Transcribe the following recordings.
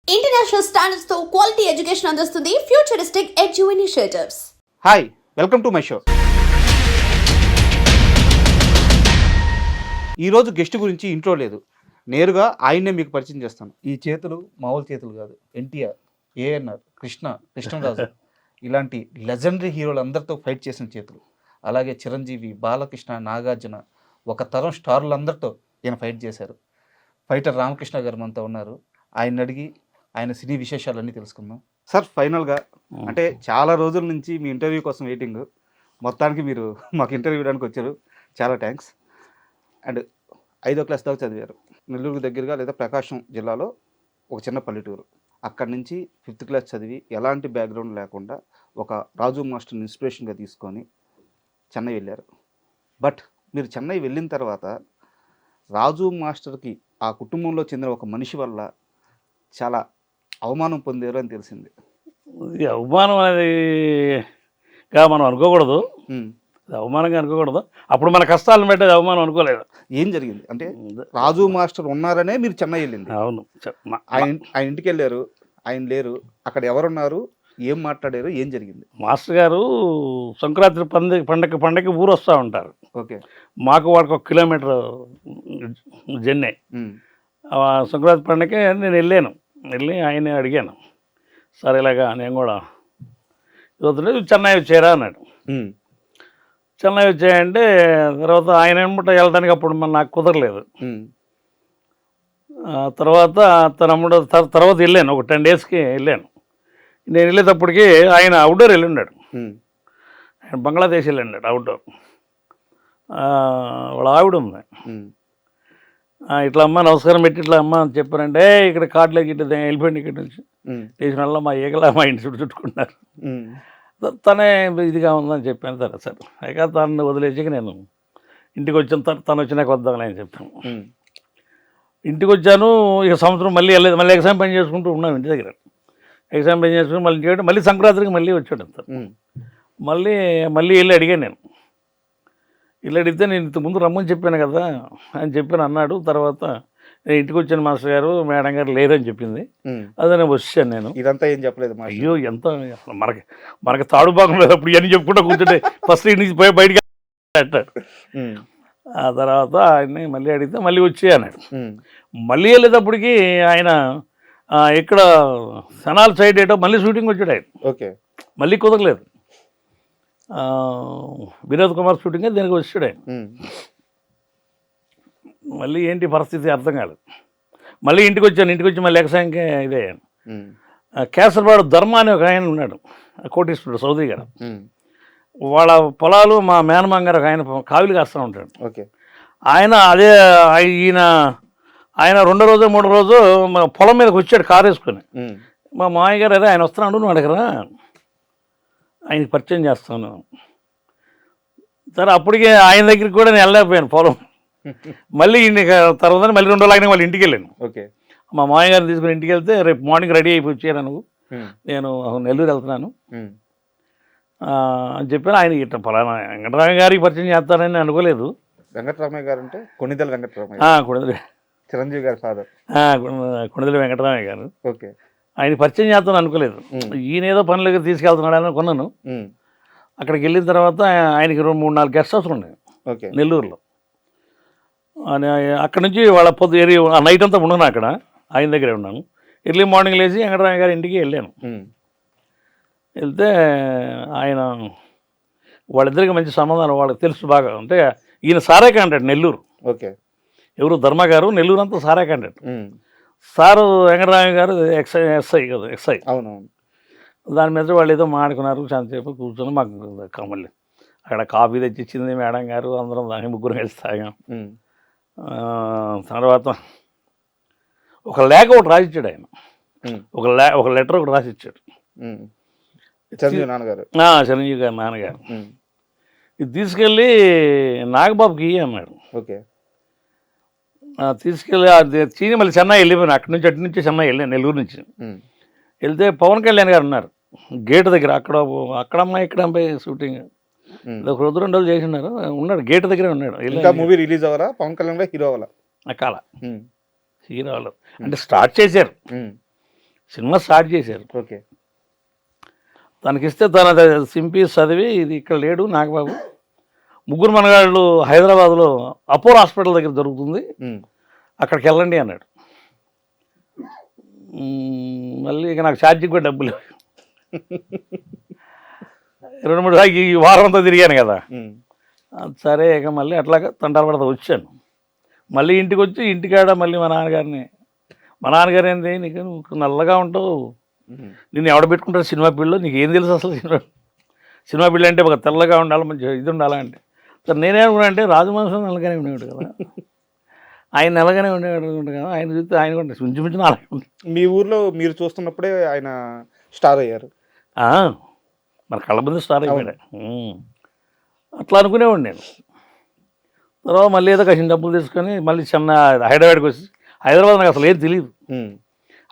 International standards తో quality education అందిస్తుంది futuristic edu initiatives. Hi, welcome to my show. ఈరోజు guest గురించి intro లేదు, నేరుగా ఆయన్నే మీకు పరిచయం చేస్తాను. ఈ చేతులు మామూలు చేతులు కాదు. ఎన్టీఆర్, ఏఎన్ఆర్, కృష్ణరాజు ఇలాంటి లెజెండరీ హీరోలందరితో ఫైట్ చేసిన చేతులు. అలాగే చిరంజీవి, బాలకృష్ణ, నాగార్జున, ఒక తరం స్టార్లందరితో ఈయన ఫైట్ చేశారు. ఫైటర్ రామకృష్ణ గారు మనతో ఉన్నారు. ఆయన అడిగి ఆయన సినీ విశేషాలన్నీ తెలుసుకుందాం. సార్, ఫైనల్గా అంటే చాలా రోజుల నుంచి మీ ఇంటర్వ్యూ కోసం వెయిటింగ్. మొత్తానికి మీరు మాకు ఇంటర్వ్యూ ఇవ్వడానికి వచ్చారు, చాలా థ్యాంక్స్. అండ్ 5వ క్లాస్ దాకా చదివారు. నెల్లూరు దగ్గరగా లేదా ప్రకాశం జిల్లాలో ఒక చిన్న పల్లెటూరు. అక్కడి నుంచి 5th క్లాస్ చదివి ఎలాంటి బ్యాక్గ్రౌండ్ లేకుండా ఒక రాజు మాస్టర్ని ఇన్స్పిరేషన్గా తీసుకొని చెన్నై వెళ్ళారు. బట్ మీరు చెన్నై వెళ్ళిన తర్వాత రాజు మాస్టర్కి ఆ కుటుంబంలో చెందిన ఒక మనిషి వల్ల చాలా అవమానం పొందారు అని తెలిసింది. ఇది అవమానం అనేది మనం అనుకోకూడదు. అవమానంగా అనుకోకూడదు. అప్పుడు మన కష్టాలను పెట్టేది అవమానం అనుకోలేదు. ఏం జరిగింది అంటే రాజు మాస్టర్ ఉన్నారనే మీరు చెన్నై వెళ్ళింది. అవును, ఆయన ఇంటికి వెళ్ళారు, ఆయన లేరు. అక్కడ ఎవరున్నారు, ఏం మాట్లాడారు, ఏం జరిగింది? మాస్టర్ గారు సంక్రాంతి పండగకి ఊరు వస్తూ ఉంటారు. ఓకే. మాకు వాడికి 1 కిలోమీటర్ జర్నీ. సంక్రాంతి పండగకి నేను వెళ్ళి ఆయన్ని అడిగాను, సరే ఇలాగా నేను కూడా చదువుతుంటే చెన్నై వచ్చారా అన్నాడు. చెన్నై వచ్చాయంటే తర్వాత ఆయన ఏమంటే వెళ్ళడానికి అప్పుడు నాకు కుదరలేదు. తర్వాత తనమ్ముడు తర్వాత వెళ్ళాను, ఒక 10 డేస్కి వెళ్ళాను. నేను వెళ్ళేటప్పటికి ఆయన అవుట్డోర్ వెళ్ళి ఉన్నాడు. ఆయన బంగ్లాదేశ్ వెళ్ళి ఉన్నాడు అవుట్డోర్. వాళ్ళ ఆవిడ ఉంది. ఇట్లా అమ్మ నమస్కారం పెట్టి ఇట్లా అమ్మ అని చెప్పారంటే ఇక్కడ కార్డులో గిట్ట వెళ్ళిపోయింది. ఇక్కడ నుంచి చేసిన వల్ల మా ఈగలా మా ఇంటి చుట్టుకున్నారు. తనే ఇదిగా ఉందని చెప్పాను. సరే అయితే తను వదిలేసి నేను ఇంటికి వచ్చాను. తను వచ్చినాక వద్దామని అని చెప్పాను. ఇంటికి వచ్చాను. ఇక సంవత్సరం మళ్ళీ వెళ్ళలేదు. మళ్ళీ ఎగ్జామ్ పని చేసుకుంటూ ఉన్నాం ఇంటి దగ్గర. ఎగ్జామ్ పని చేసుకుని మళ్ళీ చేయడం, మళ్ళీ సంక్రాంతికి మళ్ళీ వచ్చాడు అంత. మళ్ళీ వెళ్ళి అడిగాను నేను. ఇలా అడిగితే నేను ఇంతకుముందు రమ్మని చెప్పాను కదా అని చెప్పాను అన్నాడు. తర్వాత నేను ఇంటికి వచ్చాను మాస్టర్ గారు, మేడం గారు లేరని చెప్పింది. అదే నేను వచ్చాను. నేను ఇదంతా ఏం చెప్పలేదు. అయ్యో ఎంత మనకి తాడు భాగం లేదు. అప్పుడు ఇవన్నీ చెప్పుకుంటూ కూర్చుంటే ఫస్ట్ ఇంటి నుంచి బయటికి అంటాడు. ఆ తర్వాత ఆయన్ని మళ్ళీ అడిగితే మళ్ళీ వచ్చే అన్నాడు. మళ్ళీ వెళ్ళేటప్పటికి ఆయన ఇక్కడ సనాల్ సైడ్ ఏటో మళ్ళీ షూటింగ్ వచ్చాడు ఆయన. ఓకే. మళ్ళీ కుదరలేదు. వినోద్ కుమార్ షూటింగ్ దీనికి వచ్చాడు ఆయన. మళ్ళీ ఏంటి పరిస్థితి అర్థం కాలేదు. మళ్ళీ ఇంటికి వచ్చి మళ్ళీ ఎక్సాంకి ఇదే కేసరపాడు ధర్మ అని ఒక ఆయన ఉన్నాడు, కోటీశ్వరుడు, సౌదీ గారు. వాళ్ళ పొలాలు మా మేనమామ గారు ఆయన కావిలి కాస్తూ ఉంటాడు. ఓకే. ఆయన అదే ఆయన 2వ రోజు 3వ రోజు పొలం మీదకి వచ్చాడు కారు వేసుకొని. మా మామయ్య గారు అదే ఆయన వస్తున్నాడు, నువ్వు అడగరా, ఆయనకి పరిచయం చేస్తాను. సరే అప్పటికే ఆయన దగ్గరికి కూడా నేను వెళ్ళలేకపోయాను పొలం. మళ్ళీ తర్వాత మళ్ళీ 2 రోజులు మళ్ళీ ఇంటికి వెళ్ళాను. ఓకే. మా మామయ్య గారిని తీసుకుని ఇంటికి వెళ్తే రేపు మార్నింగ్ రెడీ అయిపోయి వచ్చాను నువ్వు, నేను నెల్లూరు వెళ్తున్నాను అని చెప్పాను. ఆయన ఇట్లా ఫలానా వెంకటరామయ్య గారికి పరిచయం చేస్తానని అనుకోలేదు. వెంకటరామయ్య గారు అంటే కొణిదెల వెంకటరామయ్య, కొణిదెల చిరంజీవి గారి ఫాదర్. కొణిదెల వెంకటరామయ్య గారు. ఓకే. ఆయన పరిచయం చేస్తాను అనుకోలేదు. ఈయనేదో పనులకి తీసుకెళ్తున్నాడు అనుకున్నాను. అక్కడికి వెళ్ళిన తర్వాత ఆయనకి 3-4 గెస్ట్ హౌస్లు ఉన్నాయి నెల్లూరులో. అక్కడ నుంచి వాళ్ళ నైట్ అంతా ఉన్నాను అక్కడ, ఆయన దగ్గరే ఉన్నాను. ఎర్లీ మార్నింగ్ లేచి వెంకటరామయ్య గారి ఇంటికి వెళ్ళాను. వెళ్తే ఆయన వాళ్ళిద్దరికి మంచి సంబంధాలు, వాళ్ళకి తెలుసు బాగా. అంటే ఈయన సారే కాంటాడు నెల్లూరు. ఓకే. ఎవరు ధర్మ గారు నెల్లూరు అంతా సారే కాంటాడు. సారు వెంకటరామయ్య గారు ఎస్ఐ కదా, ఎస్ఐ. అవునవును. దాని మీద వాళ్ళు ఏదో మాడుకున్నారు. చాలాసేపు కూర్చొని మాకు మళ్ళీ అక్కడ కాఫీ తెచ్చిచ్చింది మేడం గారు, అందరం దాన్ని 3 కలిసి తాగాం. తర్వాత ఒక లేఖ ఒకటి రాసిచ్చాడు ఆయన. ఒక లెటర్ ఒకటి రాసిచ్చాడు చిరంజీవి నాన్నగారు. చిరంజీవి గారు నాన్నగారు. ఇది తీసుకెళ్ళి నాగబాబుకి అన్నాడు. ఓకే. తీసుకెళ్ళి చీని మళ్ళీ చెన్నై వెళ్ళిపోయాను. అటు నుంచి చెన్నై వెళ్ళాను, నెల్లూరు నుంచి వెళ్తే పవన్ కళ్యాణ్ గారు ఉన్నారు గేటు దగ్గర. అక్కడమ్మా ఇక్కడ అమ్మాయి షూటింగ్ 1 రోజు 2 రోజులు చేసి ఉన్నాడు గేటు దగ్గరే ఉన్నాడు. మూవీ రిలీజ్ అవ్వరా పవన్ కళ్యాణ్ హీరో అవ్వాల అకాల హీరో అంటే స్టార్ట్ చేశారు. సినిమా స్టార్ట్ చేశారు. ఓకే. తనకిస్తే తన సింపి చదివి ఇది ఇక్కడ లేడు నాగబాబు, ముగ్గురు మనగాళ్ళు హైదరాబాద్లో అపోలో హాస్పిటల్ దగ్గర దొరుకుతుంది, అక్కడికి వెళ్ళండి అన్నాడు. మళ్ళీ ఇక నాకు ఛార్జీకి కూడా డబ్బులు 2-3 సార్లు ఈ వారం అంతా తిరిగాను కదా. సరే ఇక మళ్ళీ అట్లాగా తంటాలు పడతా వచ్చాను. మళ్ళీ ఇంటికి వచ్చి ఇంటికాడ మళ్ళీ మా నాన్నగారు ఏంది నీకు నువ్వు నల్లగా ఉంటావు, నిన్ను ఎవడ పెట్టుకుంటారు సినిమా ఫీల్డ్లో, నీకు ఏం తెలుసు అసలు సినిమా ఫీల్డ్ అంటే ఒక తెల్లగా ఉండాలి, మంచి ఇది ఉండాలా అంటే. సార్ నేనేమనుకున్నా అంటే రాజవంశం నల్లగానే ఉండేవాడు కదా, ఆయన నల్లగానే ఉండేవాడు కదా, ఆయన చూస్తే ఆయన కూడా ఇంచుమించు అలాగే ఉంటుంది. మీ ఊర్లో మీరు చూస్తున్నప్పుడే ఆయన స్టార్ అయ్యారు. మన కళ్ళ ముందు స్టార్ అయిపోయాడు. అట్లా అనుకునేవాడు నేను. తర్వాత మళ్ళీ ఏదో కాసిన డబ్బులు తీసుకొని మళ్ళీ హైదరాబాద్కి వచ్చి, హైదరాబాద్ నాకు అసలు ఏం తెలియదు,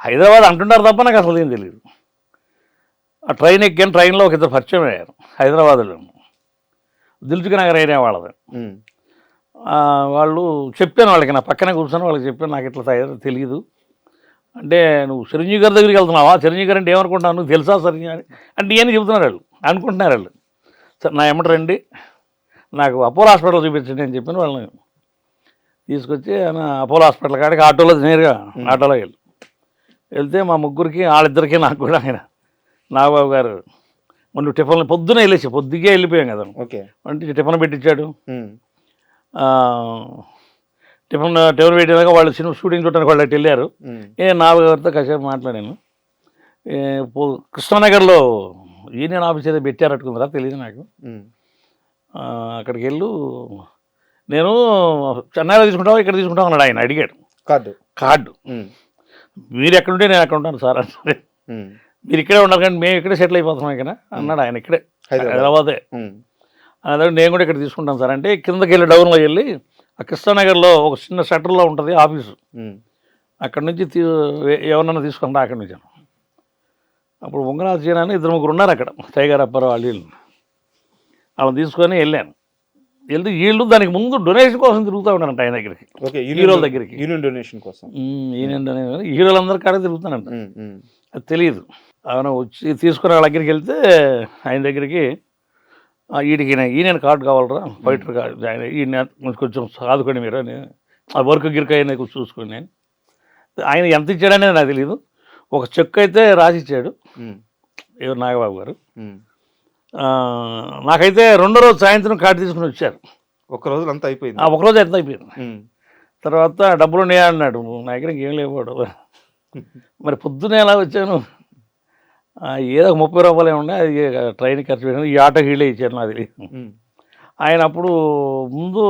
హైదరాబాద్ అంటుంటారు తప్ప నాకు అసలు ఏం తెలియదు. ఆ ట్రైన్ ఎక్కాను, ట్రైన్లో ఒక ఇద్దరు పరిచయం అయ్యారు హైదరాబాద్లో, దిల్సుఖ్ నగర్ ఏరియా వాళ్ళది. వాళ్ళు చెప్పాను వాళ్ళకి, నా పక్కనే కూర్చొని వాళ్ళకి చెప్పాను నాకు ఇట్లా తెలియదు అంటే, నువ్వు చిరంజీవి గారి దగ్గరికి వెళ్తున్నావా, చిరంజీవి గారు అంటే ఏమనుకుంటున్నావు, నువ్వు తెలుసా చిరంజీవి అంటే ఏమని చెబుతున్నారు వాళ్ళు, అనుకుంటున్నారు వాళ్ళు. సరే నా ఎమ్మటి రండి, నాకు అపోలో హాస్పిటల్ చూపించండి అని చెప్పిన వాళ్ళని తీసుకొచ్చి అపోలో హాస్పిటల్ కాడికి ఆటోలో నేరుగా ఆటోలో వెళ్తే మా ముగ్గురికి వాళ్ళిద్దరికీ నాకు కూడా ఆయన నాగబాబు గారు మొన్న టిఫిన్ పొద్దునే పొద్దుగే వెళ్ళిపోయాం కదా. ఓకే. అంటే టిఫిన్ పెట్టించాడు. టిఫిన్ పెట్టినాక వాళ్ళు సినిమా షూటింగ్ చూడడానికి వాళ్ళు అటు వెళ్ళారు. నాగబాబు గారితో కాసేపు మాట్లాడాను. కృష్ణానగర్లో యూనియన్ ఆఫీస్ ఏదో పెట్టారట్టుకుందిరా తెలియదు నాకు. అక్కడికి నేను చెన్నైలో తీసుకుంటావా ఇక్కడ తీసుకుంటావు అన్నాడు ఆయన, అడిగాడు కార్డు. మీరు ఎక్కడుంటే నేను ఎక్కడ ఉంటాను సార్ అంటే, మీరు ఇక్కడే ఉండాలి కానీ మేము ఇక్కడే సెటిల్ అయిపోతున్నాం ఇక్కడ అన్నాడు ఆయన, ఇక్కడే హైదరాబాదే. అదే నేను కూడా ఇక్కడ తీసుకుంటాను సార్ అంటే, కిందకి వెళ్ళి డౌన్లో వెళ్ళి ఆ కృష్ణానగర్లో ఒక చిన్న షట్టర్లో ఉంటుంది ఆఫీసు, అక్కడి నుంచి ఎవరన్నా తీసుకుంటా అక్కడి నుంచి. అప్పుడు ఉంగరాజు అని 2-3 ఉన్నారు అక్కడ, టైగర్ అప్పారావు వాళ్ళని తీసుకొని వెళ్ళాను. వెళ్తే వీళ్ళు దానికి ముందు డొనేషన్ కోసం తిరుగుతూ ఉన్నారంట ఆయన దగ్గరికి, హీరోల దగ్గరికి, యూనియన్ డొనేషన్ కోసం. హీరోలందరి కాడే తిరుగుతానంట, అది తెలియదు. ఆయన వచ్చి తీసుకుని వాళ్ళ దగ్గరికి వెళ్తే ఆయన దగ్గరికి, వీడికి ఈయన కార్డు కావాలరా, ఫైటర్ కార్డు, ఈయన కొంచెం సాదుకోండి మీరు అని, ఆ వర్క్ గిరిక అయినా చూసుకోండి అని. ఆయన ఎంత ఇచ్చాడనేది నాకు తెలియదు. ఒక చెక్ అయితే రాసి ఇచ్చాడు ఎవరు నాగబాబు గారు. నాకైతే 2వ రోజు సాయంత్రం కార్డు తీసుకుని వచ్చారు. ఒక రోజు అంతా అయిపోయింది. ఒకరోజు ఎంత అయిపోయింది. తర్వాత డబ్బులు ఉన్నాయా అన్నాడు, నా దగ్గర ఇంకేం లేవాడు. మరి పొద్దునే ఎలా వచ్చాను, ఏదో 30 రూపాయలు ఉండే, అది ట్రైన్ ఖర్చు పెట్టాను, ఈ ఆటోకి వీళ్ళే ఇచ్చారు నాకు తెలియదు. ఆయన అప్పుడు ముందు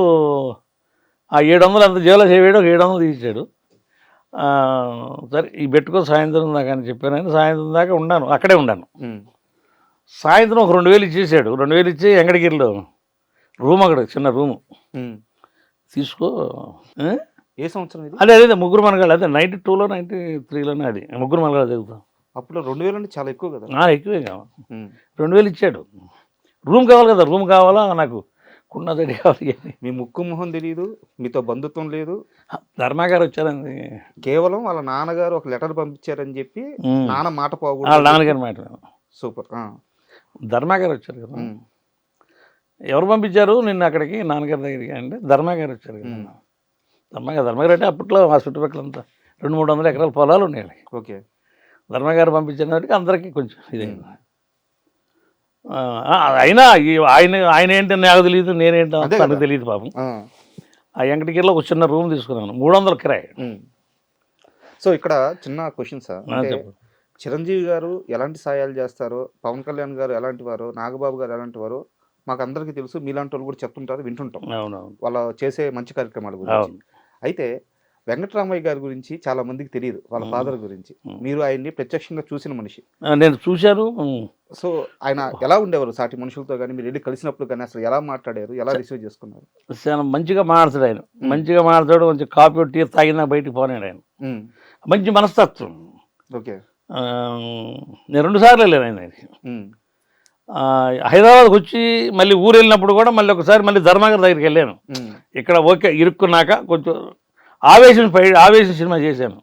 ఆ 700 అంత జేబులో చేయవేడు, ఒక 700 తీసాడు. సరే ఈ పెట్టుకో సాయంత్రం దాకా అని చెప్పాను. ఆయన సాయంత్రం దాకా ఉన్నాను, అక్కడే ఉన్నాను. సాయంత్రం ఒక 2000 ఇచ్చేసాడు. 2000 ఇచ్చి వెంకటగిరిలో రూమ్, అక్కడ చిన్న రూము తీసుకో. ఏ సంవత్సరం ఇది? అదే ముగ్గురు మనగాళ్ళు, అదే 92లో 93లోనే, అది ముగ్గురు మనగాళ్ళు చదువుతాం. అప్పుడు 2000 అంటే చాలా ఎక్కువ కదా. ఎక్కువే కావాలి. 2000 ఇచ్చాడు. రూమ్ కావాలి కదా, రూమ్ కావాలా నాకు, కున్నదడి కావాలి. మీ ముక్కు మొహం తెలియదు, మీతో బంధుత్వం లేదు. ధర్మాగారు వచ్చారండి, కేవలం వాళ్ళ నాన్నగారు ఒక లెటర్ పంపించారని చెప్పి నాన్న మాట పోకూడదు, వాళ్ళ నాన్నగారి మాట. సూపర్. ధర్మాగారు వచ్చారు కదా. ఎవరు పంపించారు నిన్ను అక్కడికి నాన్నగారి దగ్గరికి అంటే, ధర్మాగారు వచ్చారు కదా. ధర్మగారు అంటే అప్పట్లో ఆ చుట్టుపక్కలంతా 200-300 ఎకరాల పొలాలు ఉన్నాయి. ఓకే. ధర్మగారు పంపించిన వాటికి అందరికీ కొంచెం ఇదైంది. అయినా ఆయన ఏంటో నాకు తెలియదు, నేనేంటో తనకు తెలియదు పాపం. ఆ వెంకటగిరిలో ఒక చిన్న రూమ్ తీసుకున్నాను, 300 కిరాయి. సో ఇక్కడ చిన్న క్వశ్చన్ సార్, చిరంజీవి గారు ఎలాంటి సాయాలు చేస్తారో, పవన్ కళ్యాణ్ గారు ఎలాంటి వారో, నాగబాబు గారు ఎలాంటి వారో మాకు అందరికీ తెలుసు, మీలాంటి వాళ్ళు కూడా చెప్తుంటారు, వింటుంటాం వాళ్ళ చేసే మంచి కార్యక్రమాల గురించి. అయితే వెంకటరామయ్య గారి గురించి చాలా మందికి తెలియదు, వాళ్ళ ఫాదర్ గురించి. మీరు ఆయన్ని ప్రత్యక్షంగా చూసిన మనిషి. నేను చూశాను. సో ఆయన ఎలా ఉండేవారు సాటి మనుషులతో కానీ, మీరు వెళ్ళి కలిసినప్పుడు కానీ అసలు ఎలా మాట్లాడారు, ఎలా రిసీవ్ చేసుకున్నారు? చాలా మంచిగా మాట్లాడతాడు ఆయన, మంచిగా మాట్లాడాడు. కొంచెం కాఫీ టీ తాగినా బయటికి పోనాడు ఆయన, మంచి మనస్తత్వం. ఓకే. నేను 2 సార్లు వెళ్ళాను ఆయన. హైదరాబాద్కి వచ్చి మళ్ళీ ఊరు వెళ్ళినప్పుడు కూడా మళ్ళీ ఒకసారి మళ్ళీ ధర్మాగారి దగ్గరికి వెళ్ళాను. ఇక్కడ ఓకే ఇరుక్కున్నాక కొంచెం ఆవేశం సినిమా చేశాను.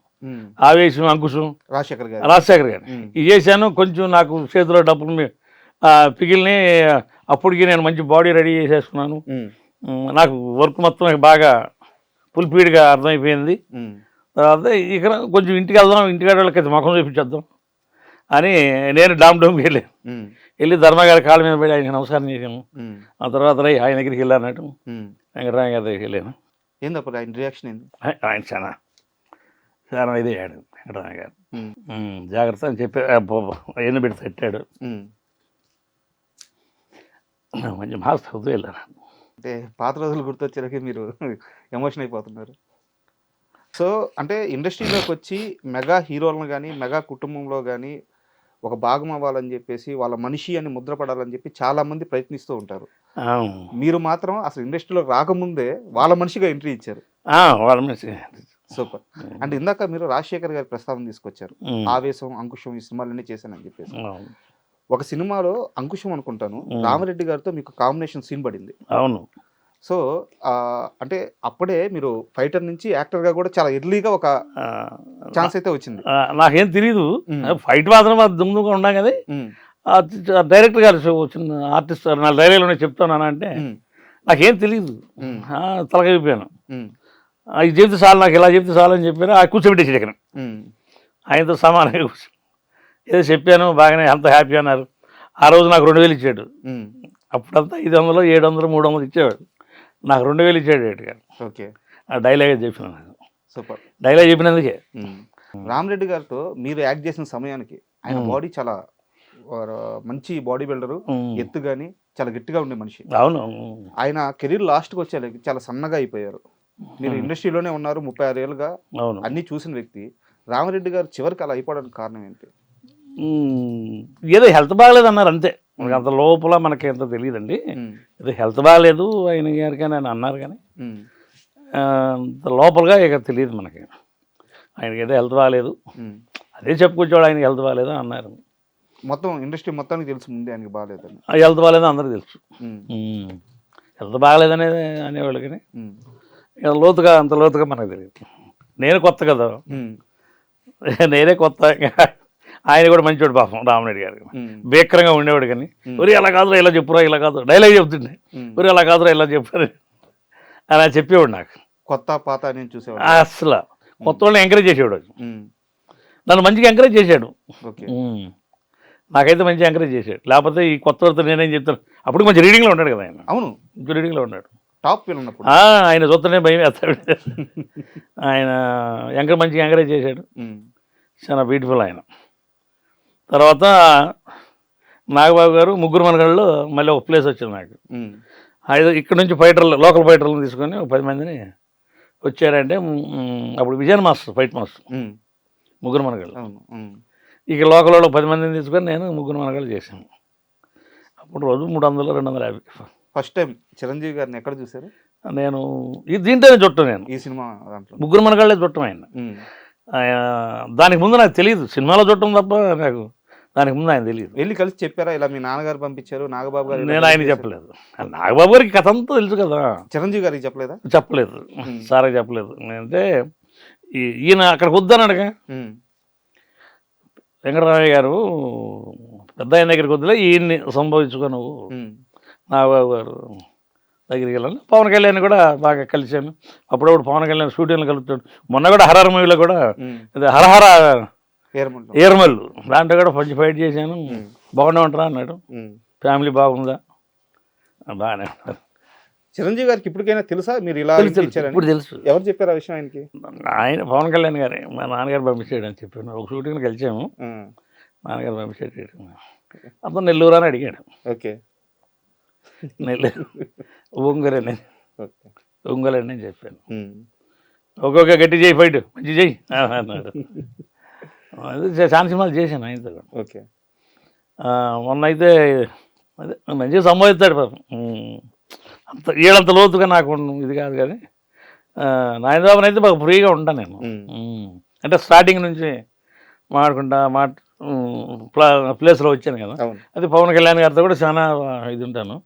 ఆవేశం, అంకుశం, రాజశేఖర్ గారు. రాజశేఖర్ గారు ఇది చేశాను. కొంచెం నాకు చేతిలో డబ్బులు పిగిలిని అప్పటికి నేను మంచి బాడీ రెడీ చేసేసుకున్నాను. నాకు వర్క్ మొత్తం బాగా ఫుల్ఫీడ్గా అర్థమైపోయింది. తర్వాత ఇక కొంచెం ఇంటికి వెళ్దాం, ఇంటికాడ వాళ్ళకి ముఖం చూపించేద్దాం అని నేను డోమ్కి వెళ్ళి ధర్మగారి కాళ్ళ మీద పడి ఆయనకి నమస్కారం చేశాను. ఆ తర్వాత ఆయన దగ్గరికి వెళ్ళానట్టు వెంకటరామ గారి దగ్గరికి వెళ్ళాను. ఏందప్పుడు ఆయన రియాక్షన్ ఏంది? ఆయన చాలా ఇది అయ్యాడు వెంకటరామ గారు. జాగ్రత్త అని చెప్పి ఎన్ని పెట్టి తట్టాడు. మంచి మాస్ అవుతూ వెళ్ళాను. అంటే పాత రోజులు గుర్తొచ్చేసరికి మీరు ఎమోషన్ అయిపోతున్నారు. సో అంటే ఇండస్ట్రీలోకి వచ్చి మెగా హీరోలను కానీ మెగా కుటుంబంలో కానీ ఒక భాగం అవ్వాలని చెప్పేసి వాళ్ళ మనిషి అని ముద్రపడాలని చెప్పి చాలామంది ప్రయత్నిస్తూ ఉంటారు. మీరు మాత్రం అసలు ఇండస్ట్రీలో రాకముందే వాళ్ళ మనిషిగా ఎంట్రీ ఇచ్చారు. వాళ్ళ మనిషి సూపర్. అంటే ఇందాక మీరు రాజశేఖర్ గారి ప్రస్తావన తీసుకొచ్చారు. ఆవేశం, అంకుశం ఈ సినిమాలన్నీ చేశానని చెప్పేసి. ఒక సినిమాలో అంకుశం అనుకుంటాను రామిరెడ్డి గారితో మీకు కాంబినేషన్ సీన్ పడింది. అవును. సో అంటే అప్పుడే మీరు ఫైటర్ నుంచి యాక్టర్గా కూడా చాలా ఎర్లీగా ఒక ఛాన్స్ అయితే వచ్చింది. నాకేం తెలియదు, ఫైట్ మాత్రం దుమ్ముగా ఉన్నాం కదా. డైరెక్టర్ గారు వచ్చిన ఆర్టిస్ట్ నా డైరీలోనే చెప్తాను అంటే నాకేం తెలియదు, తలకైపోయాను. ఇది చెప్తే చాలు, నాకు ఇలా చెప్తే చాలు అని చెప్పాను. కూర్చోబెట్టేసి ఇక్కడ ఆయనతో సమానంగా కూర్చో ఏదో చెప్పాను, బాగానే అంత హ్యాపీ అన్నారు. ఆ రోజు నాకు 2000 ఇచ్చాడు. అప్పుడంతా 500, 700, 300 ఇచ్చేవాడు. నాకు 2000 ఇచ్చాడు డైరెక్టర్ గారు. ఓకే. ఆ డైలాగే చెప్పినాను. సూపర్. డైలాగ్ చెప్పినందుకే. రామిరెడ్డి గారితో మీరు యాక్ట్ చేసిన సమయానికి ఆయన బాడీ చాలా మంచి బాడీ బిల్డరు, ఎత్తు కానీ చాలా గట్టిగా ఉండే మనిషి. అవును. ఆయన కెరీర్ లాస్ట్కి వచ్చే చాలా సన్నగా అయిపోయారు. మీరు ఇండస్ట్రీలోనే ఉన్నారు 36 ఏళ్ళుగా, అన్నీ చూసిన వ్యక్తి. రామిరెడ్డి గారు చివరికి అలా అయిపోవడానికి కారణం ఏంటి? ఏదో హెల్త్ బాగలేదు అన్నారు అంతే. మనకి అంత లోపల మనకి ఎంత తెలియదండి. ఏదో హెల్త్ బాగలేదు ఆయన గారికి అని ఆయన అన్నారు, కానీ అంత లోపలగా ఇక తెలియదు మనకి. ఆయనకి ఏదో హెల్త్ బాగలేదు, అదే చెప్పుకొచ్చాడు ఆయనకి హెల్త్ బాగలేదు అన్నారు. మొత్తం ఇండస్ట్రీ మొత్తానికి తెలుసు ముందే ఆయనకి బాగాలేదని. హెల్త్ బాగలేదు అందరికీ తెలుసు. హెల్త్ బాగలేదనేది అనేవాళ్ళు, కానీ లోతుగా అంత లోతుగా మనకు తెలియదు. నేను కొత్త కదా, నేనే కొత్త. ఆయన కూడా మంచివాడు పాపం రామిరెడ్డి గారు, భీకరంగా ఉండేవాడు. కానీ ఒరి అలా కాదురా ఇలా చెప్పురా, ఇలా కాదు డైలాగ్ చెప్తుండే, ఒరి అలా కాదురా ఇలా చెప్పారు అలా చెప్పేవాడు. నాకు కొత్త పాత నేను చూసేవాడు. అసలు కొత్త వాళ్ళని ఎంకరేజ్ చేసేవాడు, నన్ను మంచిగా ఎంకరేజ్ చేశాడు. నాకైతే మంచిగా ఎంకరేజ్ చేశాడు. లేకపోతే ఈ కొత్త వాళ్ళతో నేనేం చెప్తాను. అప్పుడు మంచి రీడింగ్లో ఉన్నాడు కదా ఆయన. అవును, మంచి రీడింగ్లో ఉన్నాడు. టాప్ ఉన్నప్పుడు ఆయన చూస్తేనే భయం వేస్తాడు. ఆయన మంచిగా ఎంకరేజ్ చేశాడు. చాలా బ్యూటిఫుల్ ఆయన. తర్వాత నాగబాబు గారు ముగ్గురు మనగాళ్ళు మళ్ళీ ఒక ప్లేస్ వచ్చింది నాకు. ఇక్కడ నుంచి ఫైటర్లు, లోకల్ ఫైటర్లను తీసుకొని 10 మందిని వచ్చారంటే అప్పుడు విజయన్ మాస్టర్, ఫైట్ మాస్టర్, ముగ్గురు మనగాళ్ళు. ఇక లోకల్ వాళ్ళు 10 మందిని తీసుకొని నేను ముగ్గురు మనగాళ్ళు చేశాను. అప్పుడు రోజు 300, 250. ఫస్ట్ టైం చిరంజీవి గారిని ఎక్కడ చూసారు? నేను దీంట్లోనే చుట్టం, నేను ఈ సినిమా దాంట్లో ముగ్గురు మనగాళ్ళే చుట్టం ఆయన. దానికి ముందు నాకు తెలియదు, సినిమాలో చుట్టం తప్ప నాకు దానికి ముందు ఆయన తెలియదు. వెళ్ళి కలిసి చెప్పారా ఇలా మీ నాన్నగారు పంపించారు నాగబాబు గారు? నేను ఆయన చెప్పలేదు. నాగబాబు గారికి కథ అంతా తెలుసు కదా. చిరంజీవి గారికి చెప్పలేదా? చెప్పలేదు, సార్కి చెప్పలేదు. అంటే ఈయన అక్కడికి వద్దన్నాడుగా వెంకటరామయ్య గారు, పెద్ద ఆయన దగ్గరికి వద్దులే, ఈయన్ని సంభవించుకో నువ్వు నాగబాబు గారు దగ్గరికి వెళ్ళాను. పవన్ కళ్యాణ్ కూడా బాగా కలిశాను. అప్పుడప్పుడు పవన్ కళ్యాణ్ షూటింగ్లు కలుపుతాడు. మొన్న కూడా హరహర మూవీలో కూడా హరహర ఏర్మల్లు దాంట్లో కూడా కొంచెం ఫైట్ చేశాను. బాగుండే ఉంటారా అన్నాడు. ఫ్యామిలీ బాగుందా? బాగానే ఉంటారు. చిరంజీవి గారికి ఇప్పటికైనా తెలుసా మీరు ఇలా? ఇప్పుడు తెలుసు. ఎవరు చెప్పారు ఆ విషయం ఆయనకి? ఆయన పవన్ కళ్యాణ్ గారే, మా నాన్నగారు పంపించాడు అని చెప్పాను. ఒక షూటింగ్లో కలిసాము, నాన్నగారు పంపించాడు. అతను నెల్లూరు అని అడిగాడు. ఓకే. నెల్లూరు ఒంగోలండి అని చెప్పాను. ఒక్కొక్క గట్టి చేయి, ఫైట్ మంచి చేయి అన్నాడు. చాలా సినిమాలు చేశాను ఆయనతో. ఓకే. మొన్న అయితే అదే మంచిగా సంబోధిస్తాడు పాపం. అంత ఏడంత లోతుగా నాకు ఇది కాదు, కానీ నాయనబాబుని అయితే బాగా ఫ్రీగా ఉంటాను నేను. అంటే స్టార్టింగ్ నుంచి మాట్లాడుకుంటా ప్లేస్లో వచ్చాను కదా. అది పవన్ కళ్యాణ్ గారితో కూడా చాలా ఇది ఉంటాను.